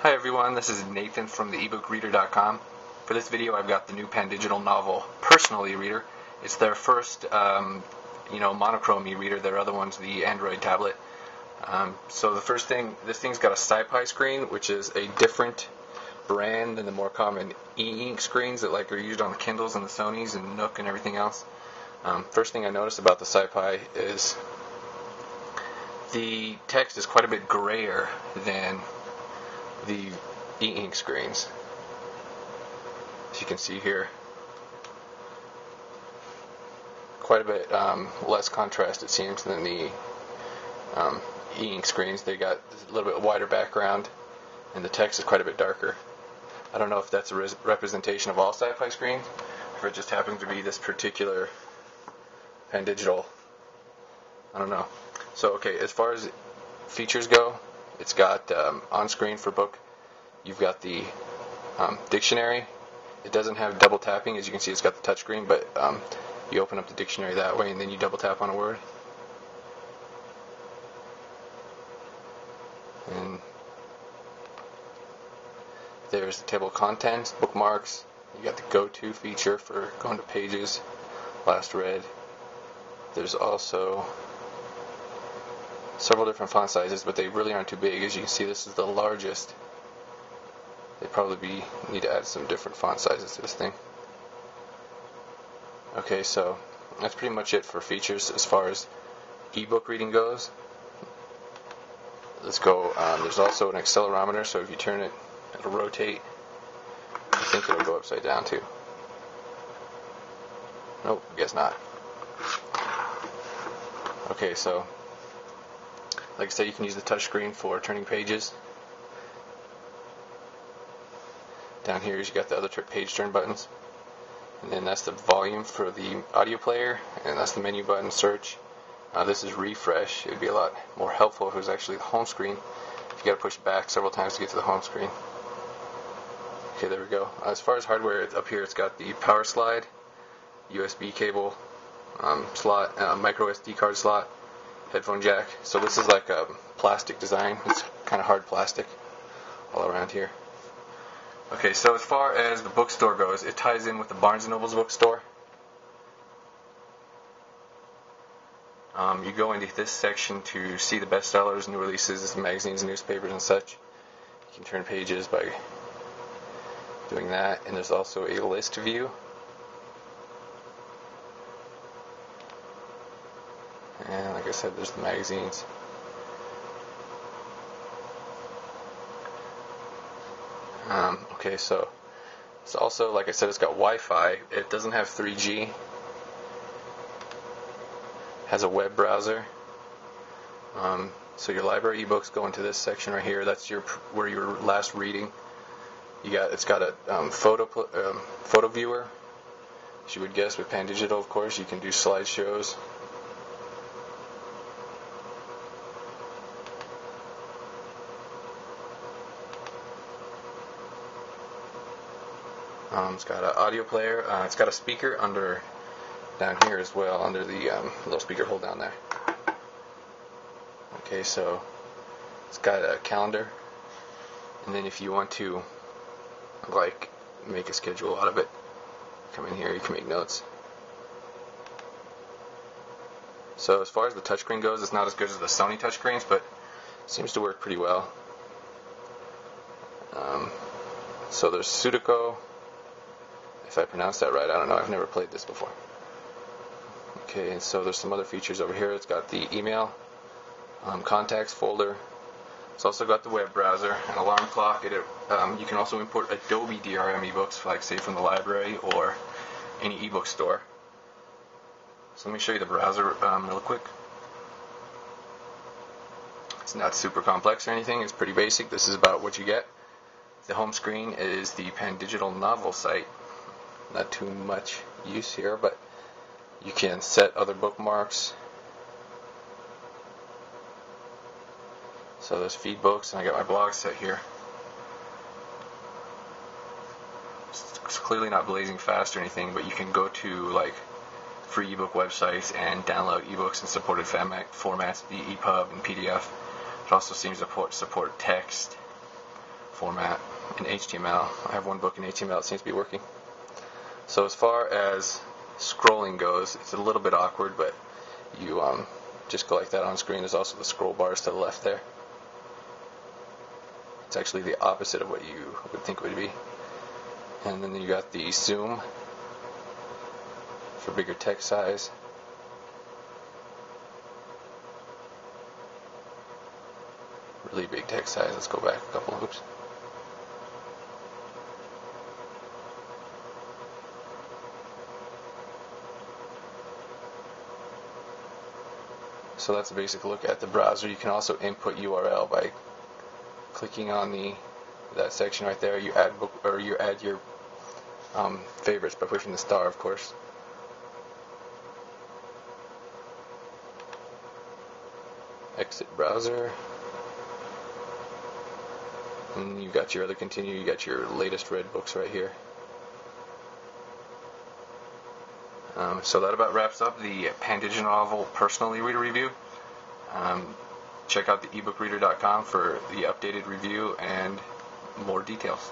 Hi everyone, this is Nathan from the eBookReader.com. For this video I've got the new Pandigital novel Personal eReader. It's their first monochrome eReader. Their other one's the Android tablet. So the first thing, this thing's got a SiPix screen, which is a different brand than the more common e-ink screens that are used on the Kindles and the Sonys and Nook and everything else. First thing I noticed about the SiPix is the text is quite a bit grayer than the e-ink screens. As you can see here, quite a bit less contrast it seems than the e-ink screens. They got a little bit wider background and the text is quite a bit darker. I don't know if that's a representation of all SiPix screens or if it just happens to be this particular Pandigital. I don't know. So okay, as far as features go, it's got on screen for book, you've got the dictionary. It doesn't have double tapping. As you can see, it's got the touch screen, but you open up the dictionary that way and then you double tap on a word. And there's the table of contents, bookmarks. You got the go-to feature for going to pages, last read. There's also several different font sizes, but they really aren't too big. As you can see, this is the largest. They probably need to add some different font sizes to this thing. Okay, so that's pretty much it for features as far as ebook reading goes. Let's go. There's also an accelerometer, so if you turn it, it'll rotate. I think it'll go upside down too. Nope, guess not. Okay, so like I said, you can use the touch screen for turning pages. Down here you got the other page turn buttons. And then that's the volume for the audio player, and that's the menu button, search. This is refresh. It would be a lot more helpful if it was actually the home screen. You got to push back several times to get to the home screen. Okay, there we go. As far as hardware, up here it's got the power slide, USB cable slot, micro SD card slot, headphone jack. So this is like a plastic design. It's kind of hard plastic all around here. Okay, so as far as the bookstore goes, it ties in with the Barnes & Noble's bookstore. You go into this section to see the bestsellers, new releases, magazines, newspapers, and such. You can turn pages by doing that, and there's also a list view. And like I said, there's the magazines. Okay, so it's also, like I said, it's got Wi-Fi. It doesn't have 3G. Has a web browser. So your library ebooks go into this section right here. That's where your last reading. It's got a photo viewer. As you would guess with Pandigital, of course, you can do slideshows. It's got an audio player. It's got a speaker down here as well, under the little speaker hole down there. Okay, so it's got a calendar, and then if you want to make a schedule out of it, come in here, you can make notes. So as far as the touchscreen goes, it's not as good as the Sony touchscreens, but it seems to work pretty well. So there's Sudoku. If I pronounced that right, I don't know. I've never played this before. Okay, and so there's some other features over here. It's got the email, contacts folder. It's also got the web browser, an alarm clock. You can also import Adobe DRM ebooks, like say from the library or any ebook store. So let me show you the browser real quick. It's not super complex or anything. It's pretty basic. This is about what you get. The home screen is the Pandigital novel site. Not too much use here, but you can set other bookmarks. So there's feed books, and I got my blog set here. It's clearly not blazing fast or anything, but you can go to free ebook websites and download ebooks in supported formats, the EPUB and PDF. It also seems to support text, format in HTML. I have one book in HTML that seems to be working. So as far as scrolling goes, it's a little bit awkward, but you just go like that on screen. There's also the scroll bars to the left there. It's actually the opposite of what you would think it would be. And then you got the zoom for bigger text size. Really big text size. Let's go back a couple hoops. So that's a basic look at the browser. You can also input URL by clicking on that section right there. You add book, or you add your favorites by pushing the star, of course. Exit browser. And you got your other continue. You got your latest read books right here. So that about wraps up the Pandigital novel personal e-reader review. Check out the ebookreader.com for the updated review and more details.